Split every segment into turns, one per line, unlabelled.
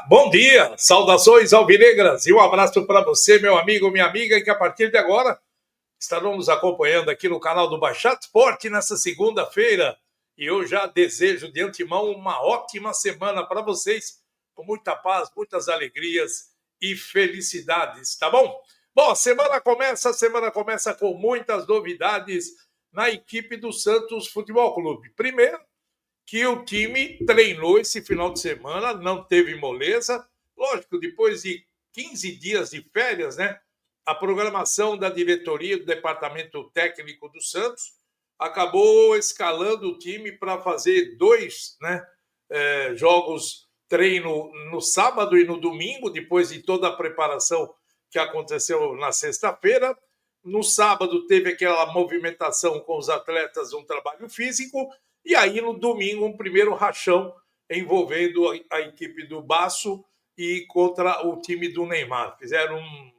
bom dia, saudações alvinegras e um abraço para você, meu amigo, minha amiga, que a partir de agora estarão nos acompanhando aqui no canal do Baixado Esporte nessa segunda-feira. E eu já desejo de antemão uma ótima semana para vocês, com muita paz, muitas alegrias e felicidades, tá bom? Bom, a semana começa com muitas novidades na equipe do Santos Futebol Clube. Primeiro, que o time treinou esse final de semana, não teve moleza. Lógico, depois de 15 dias de férias, né? A programação da diretoria do departamento técnico do Santos acabou escalando o time para fazer dois, né, jogos treino no sábado e no domingo, depois de toda a preparação que aconteceu na sexta-feira. No sábado teve aquela movimentação com os atletas, um trabalho físico, e aí no domingo um primeiro rachão envolvendo a equipe do Basso e contra o time do Neymar.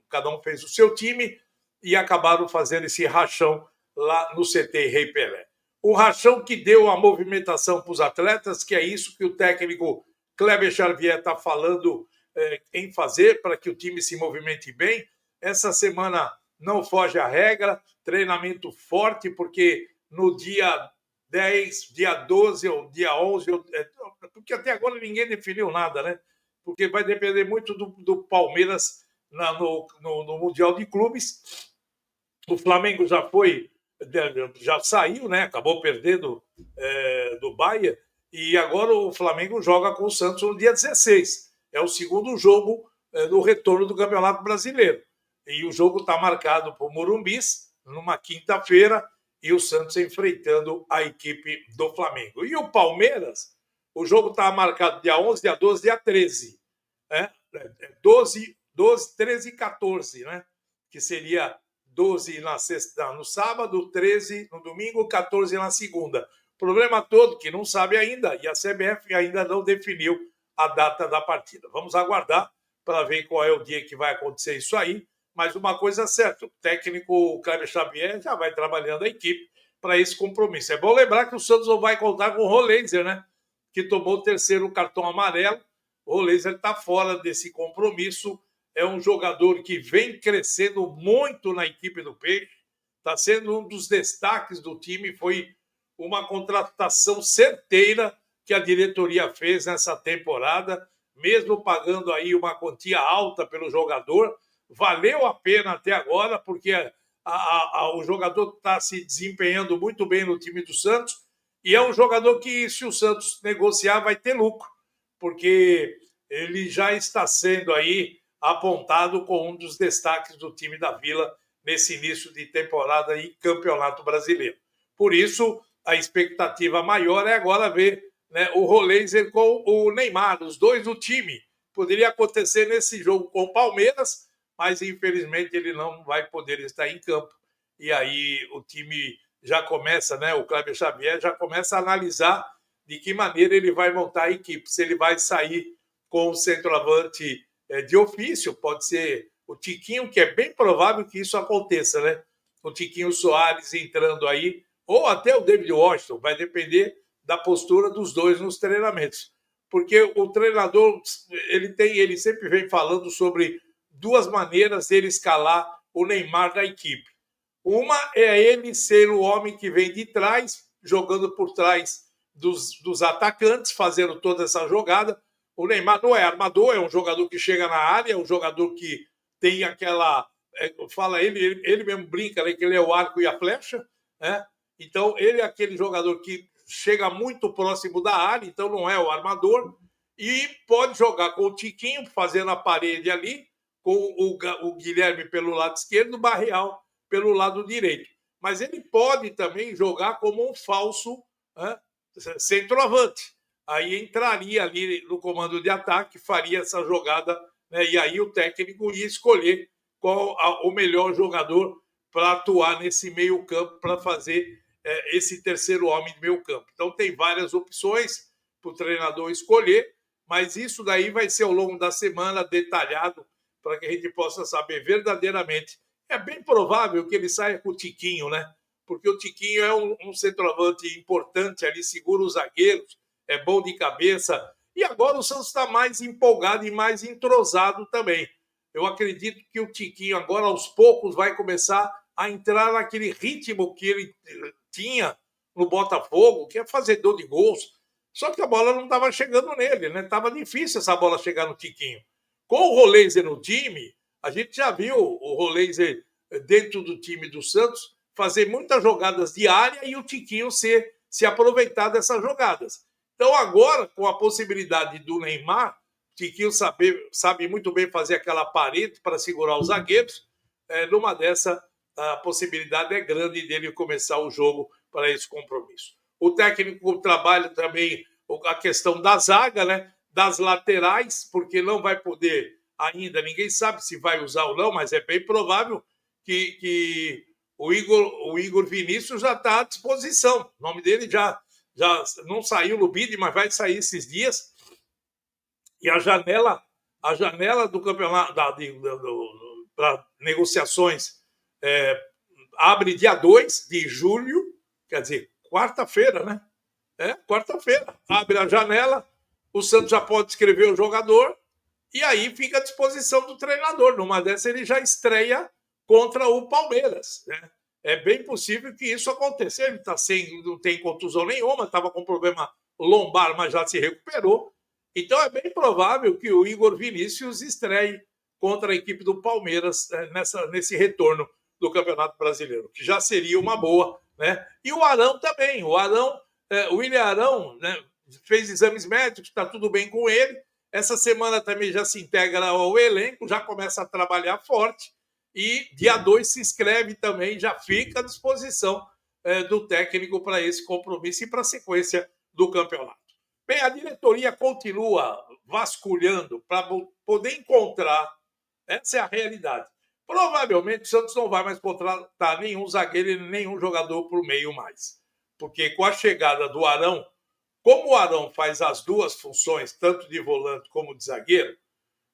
Cada um fez o seu time e acabaram fazendo esse rachão lá no CT Rei Pelé. O rachão que deu a movimentação para os atletas, que é isso que o técnico Kleber Xavier está falando em fazer para que o time se movimente bem. Essa semana não foge à regra, treinamento forte, porque no dia 10, dia 12 ou dia 11, porque até agora ninguém definiu nada, né? Porque vai depender muito do Palmeiras no Mundial de Clubes. O Flamengo já saiu, né? Acabou perdendo do Bahia, e agora o Flamengo joga com o Santos no dia 16. É o segundo jogo no retorno do Campeonato Brasileiro. E o jogo está marcado por Morumbis, numa quinta-feira, e o Santos enfrentando a equipe do Flamengo. E o Palmeiras, o jogo está marcado dia 11, dia 12, dia 13. 12, 13 e 14, né? Que seria 12 no sábado, 13 no domingo, 14 na segunda. O problema todo que não sabe ainda, e a CBF ainda não definiu a data da partida. Vamos aguardar para ver qual é o dia que vai acontecer isso aí. Mas uma coisa é certa, o técnico Kleber Xavier já vai trabalhando a equipe para esse compromisso. É bom lembrar que o Santos não vai contar com o Roleiser, né? Que tomou o terceiro cartão amarelo. O Roleiser está fora desse compromisso. É um jogador que vem crescendo muito na equipe do Peixe. Está sendo um dos destaques do time. Foi uma contratação certeira que a diretoria fez nessa temporada, mesmo pagando aí uma quantia alta pelo jogador. Valeu a pena até agora, porque o jogador está se desempenhando muito bem no time do Santos, e é um jogador que, se o Santos negociar, vai ter lucro, porque ele já está sendo aí apontado como um dos destaques do time da Vila nesse início de temporada e Campeonato Brasileiro. Por isso, a expectativa maior é agora ver, né, o Roleiser com o Neymar, os dois do time. Poderia acontecer nesse jogo com o Palmeiras, mas infelizmente ele não vai poder estar em campo. E aí o time já começa, né? O Kleber Xavier já começa a analisar de que maneira ele vai montar a equipe. Se ele vai sair com o centroavante de ofício, pode ser o Tiquinho, que é bem provável que isso aconteça, né? O Tiquinho Soares entrando aí, ou até o David Washington, vai depender da postura dos dois nos treinamentos. Porque o treinador, ele sempre vem falando sobre duas maneiras dele escalar o Neymar da equipe. Uma é ele ser o homem que vem de trás, jogando por trás dos atacantes, fazendo toda essa jogada. O Neymar não é armador, é um jogador que chega na área, é um jogador que tem aquela... ele mesmo brinca, né, que ele é o arco e a flecha, né? Então, ele é aquele jogador que chega muito próximo da área, então não é o armador, e pode jogar com o Tiquinho, fazendo a parede ali, com o Guilherme pelo lado esquerdo, o Barreal pelo lado direito. Mas ele pode também jogar como um falso, né, centroavante. Aí entraria ali no comando de ataque, faria essa jogada, né, e aí o técnico ia escolher qual o melhor jogador para atuar nesse meio campo, para fazer esse terceiro homem de meio campo. Então tem várias opções para o treinador escolher, mas isso daí vai ser ao longo da semana detalhado, para que a gente possa saber verdadeiramente. É bem provável que ele saia com o Tiquinho, né? Porque o Tiquinho é um centroavante importante ali, segura os zagueiros, é bom de cabeça, E agora o Santos está mais empolgado e mais entrosado também. Eu acredito que o Tiquinho agora, aos poucos, vai começar a entrar naquele ritmo que ele tinha no Botafogo, que é fazedor de gols. Só que a bola não estava chegando nele, né? Estava difícil essa bola chegar no Tiquinho. Com o Roleiser no time, a gente já viu o Roleiser dentro do time do Santos fazer muitas jogadas de área e o Tiquinho se aproveitar dessas jogadas. Então agora, com a possibilidade do Neymar, o Tiquinho sabe muito bem fazer aquela parede para segurar os zagueiros, numa dessa, a possibilidade é grande dele começar o jogo para esse compromisso. O técnico trabalha também a questão da zaga, né? Das laterais, porque não vai poder ainda, ninguém sabe se vai usar ou não, mas é bem provável que o Igor Vinícius já está à disposição. O nome dele já não saiu no bid, mas vai sair esses dias. E a janela do campeonato para negociações abre dia 2 de julho, quer dizer, quarta-feira, né? Quarta-feira. Abre a janela, o Santos já pode escrever o jogador e aí fica à disposição do treinador. Numa dessa ele já estreia contra o Palmeiras, né? É bem possível que isso aconteça. Ele não tem contusão nenhuma, estava com problema lombar, mas já se recuperou. Então é bem provável que o Igor Vinícius estreie contra a equipe do Palmeiras nesse retorno do Campeonato Brasileiro, que já seria uma boa, né? E o Arão também. O William Arão, né, fez exames médicos, está tudo bem com ele. Essa semana também já se integra ao elenco, já começa a trabalhar forte. E dia 2 se inscreve também, já fica à disposição do técnico para esse compromisso e para a sequência do campeonato. Bem, a diretoria continua vasculhando para poder encontrar, essa é a realidade. Provavelmente o Santos não vai mais contratar nenhum zagueiro e nenhum jogador por meio mais. Porque com a chegada do Arão, como o Arão faz as duas funções, tanto de volante como de zagueiro,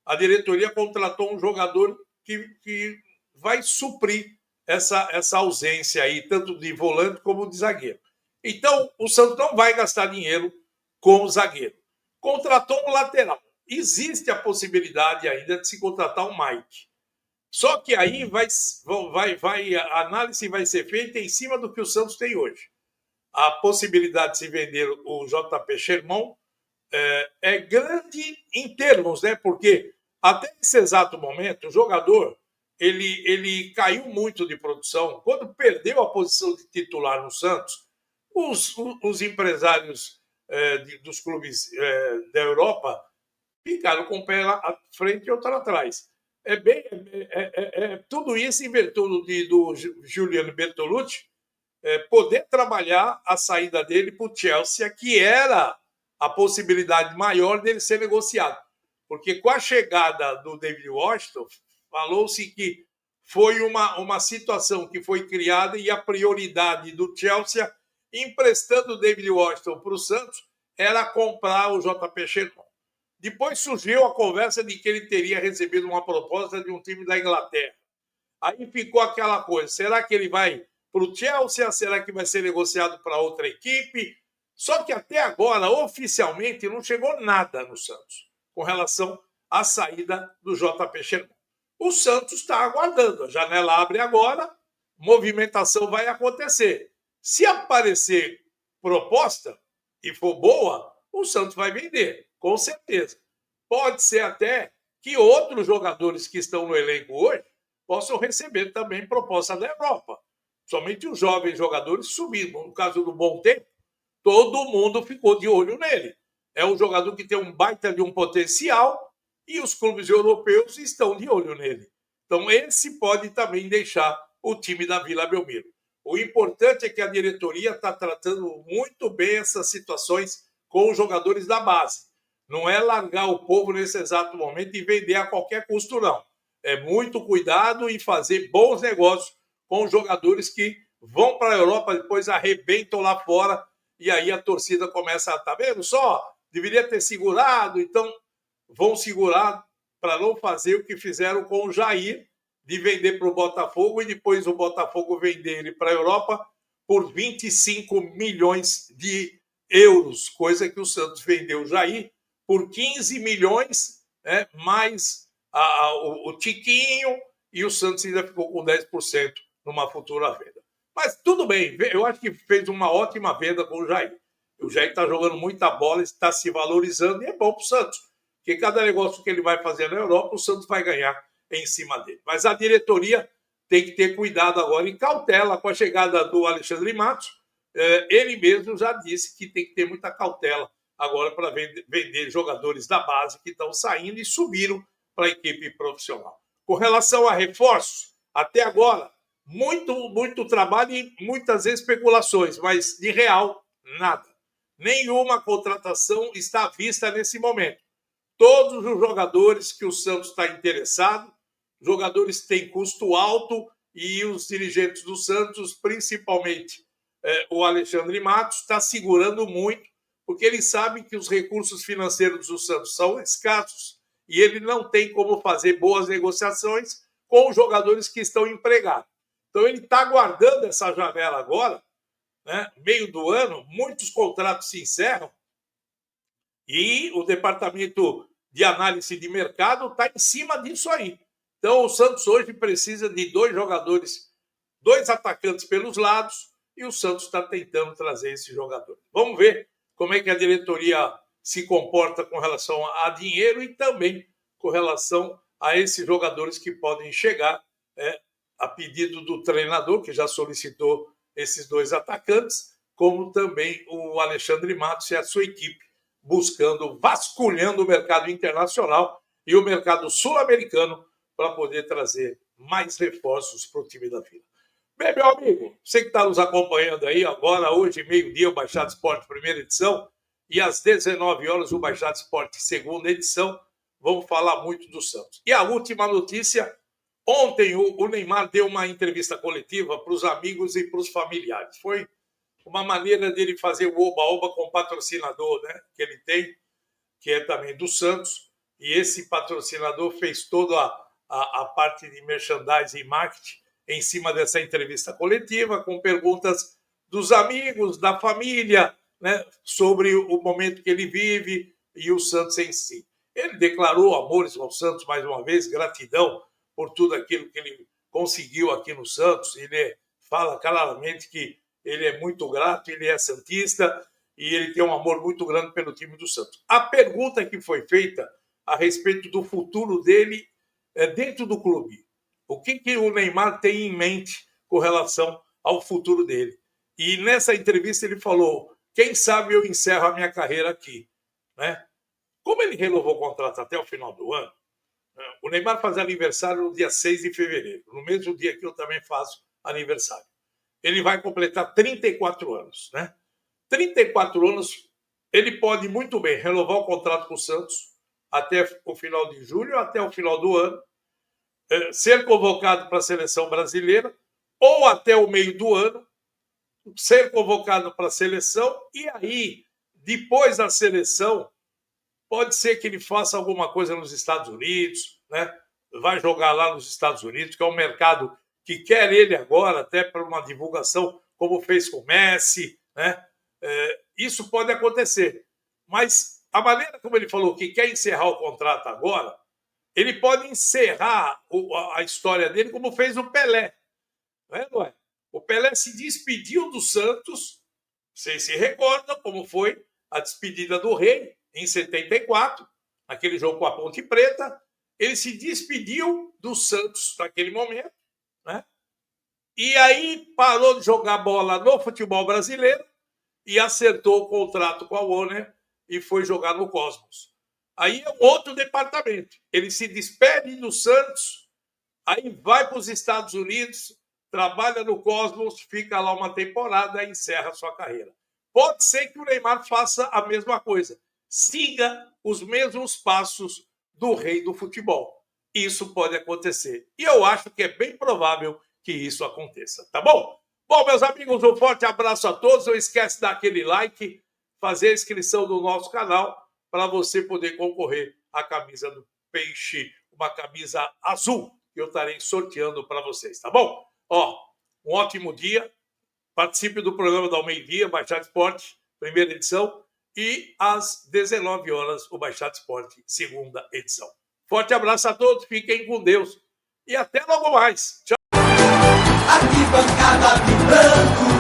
a diretoria contratou um jogador que vai suprir essa ausência aí, tanto de volante como de zagueiro. Então, o Santos não vai gastar dinheiro com o zagueiro. Contratou um lateral. Existe a possibilidade ainda de se contratar um Mike. Só que aí a análise vai ser feita em cima do que o Santos tem hoje. A possibilidade de se vender o JP Sherman é grande em termos, né? Porque até esse exato momento, o jogador ele caiu muito de produção. Quando perdeu a posição de titular no Santos, os empresários dos clubes da Europa ficaram com o pé à frente e outro atrás. Tudo isso em virtude do Giuliano Bertolucci poder trabalhar a saída dele para o Chelsea, que era a possibilidade maior dele ser negociado. Porque com a chegada do David Washington, falou-se que foi uma situação que foi criada e a prioridade do Chelsea, emprestando o David Washington para o Santos, era comprar o JP Sherman. Depois surgiu a conversa de que ele teria recebido uma proposta de um time da Inglaterra. Aí ficou aquela coisa, será que ele vai para o Chelsea? Será que vai ser negociado para outra equipe? Só que até agora, oficialmente, não chegou nada no Santos com relação à saída do JP Sherman. O Santos está aguardando. A janela abre agora, movimentação vai acontecer. Se aparecer proposta e for boa, o Santos vai vender, com certeza. Pode ser até que outros jogadores que estão no elenco hoje possam receber também proposta da Europa. Somente os jovens jogadores subiram. No caso do Bom Tempo, todo mundo ficou de olho nele. É um jogador que tem um baita de um potencial e os clubes europeus estão de olho nele. Então, esse pode também deixar o time da Vila Belmiro. O importante é que a diretoria está tratando muito bem essas situações com os jogadores da base. Não é largar o povo nesse exato momento e vender a qualquer custo, não. É muito cuidado e fazer bons negócios com os jogadores que vão para a Europa, depois arrebentam lá fora e aí a torcida começa a, tá vendo só? Deveria ter segurado, então vão segurar para não fazer o que fizeram com o Jair, de vender para o Botafogo e depois o Botafogo vender ele para a Europa por 25 milhões de euros, coisa que o Santos vendeu o Jair por 15 milhões, mais o Tiquinho, e o Santos ainda ficou com 10% numa futura venda. Mas tudo bem, eu acho que fez uma ótima venda com o Jair. O Jair está jogando muita bola, está se valorizando e é bom para o Santos. Porque cada negócio que ele vai fazer na Europa, o Santos vai ganhar em cima dele. Mas a diretoria tem que ter cuidado agora e cautela com a chegada do Alexandre Matos. Ele mesmo já disse que tem que ter muita cautela agora para vender jogadores da base que estão saindo e subiram para a equipe profissional. Com relação a reforços, até agora, muito trabalho e muitas especulações, mas de real, nada. Nenhuma contratação está à vista nesse momento. Todos os jogadores que o Santos está interessado, jogadores que têm custo alto, e os dirigentes do Santos, principalmente o Alexandre Matos, está segurando muito, porque ele sabe que os recursos financeiros do Santos são escassos e ele não tem como fazer boas negociações com os jogadores que estão empregados. Então ele está aguardando essa janela agora, meio do ano, muitos contratos se encerram e o departamento de análise de mercado está em cima disso aí. Então o Santos hoje precisa de 2 jogadores, 2 atacantes pelos lados, e o Santos está tentando trazer esse jogador. Vamos ver como é que a diretoria se comporta com relação a dinheiro e também com relação a esses jogadores que podem chegar a pedido do treinador, que já solicitou esses 2 atacantes, como também o Alexandre Matos e a sua equipe, vasculhando o mercado internacional e o mercado sul-americano para poder trazer mais reforços para o time da Vila. Bem, meu amigo, você que está nos acompanhando aí agora, hoje, meio-dia, o Baixada Esporte, primeira edição, e às 19 horas, o Baixada Esporte, segunda edição, vamos falar muito do Santos. E a última notícia, ontem o Neymar deu uma entrevista coletiva para os amigos e para os familiares. Foi uma maneira dele fazer o oba-oba com o patrocinador, que ele tem, que é também do Santos, e esse patrocinador fez toda a parte de merchandising e marketing em cima dessa entrevista coletiva, com perguntas dos amigos, da família, sobre o momento que ele vive e o Santos em si. Ele declarou amores ao Santos mais uma vez, gratidão por tudo aquilo que ele conseguiu aqui no Santos. Ele fala claramente que ele é muito grato, ele é santista e ele tem um amor muito grande pelo time do Santos. A pergunta que foi feita a respeito do futuro dele dentro do clube. O que o Neymar tem em mente com relação ao futuro dele? E nessa entrevista ele falou, quem sabe eu encerro a minha carreira aqui. Como ele renovou o contrato até o final do ano, o Neymar faz aniversário no dia 6 de fevereiro, no mesmo dia que eu também faço aniversário. Ele vai completar 34 anos. 34 anos, ele pode muito bem renovar o contrato com o Santos até o final de julho, até o final do ano, ser convocado para a seleção brasileira, ou até o meio do ano, ser convocado para a seleção, e aí, depois da seleção, pode ser que ele faça alguma coisa nos Estados Unidos, vai jogar lá nos Estados Unidos, que é um mercado que quer ele agora, até para uma divulgação, como fez com o Messi, isso pode acontecer. Mas a maneira como ele falou que quer encerrar o contrato agora, ele pode encerrar a história dele como fez o Pelé. Não é? O Pelé se despediu do Santos, vocês se recordam como foi a despedida do Rei, em 74, naquele jogo com a Ponte Preta. Ele se despediu do Santos naquele momento, e aí parou de jogar bola no futebol brasileiro e acertou o contrato com a Warner e foi jogar no Cosmos. Aí é um outro departamento. Ele se despede do Santos, aí vai para os Estados Unidos, trabalha no Cosmos, fica lá uma temporada e encerra a sua carreira. Pode ser que o Neymar faça a mesma coisa. Siga os mesmos passos do rei do futebol. Isso pode acontecer. E eu acho que é bem provável que isso aconteça. Tá bom? Bom, meus amigos, um forte abraço a todos. Não esquece de dar aquele like, fazer a inscrição no nosso canal, para você poder concorrer à camisa do Peixe, uma camisa azul, que eu estarei sorteando para vocês, tá bom? Um ótimo dia, participe do programa do Ao Meio-Dia, Baixada Esporte, primeira edição, e às 19 horas o Baixada Esporte, segunda edição. Forte abraço a todos, fiquem com Deus e até logo mais. Tchau.
Arquibancada vibrando,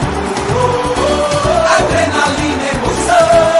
adrenalina, emoção.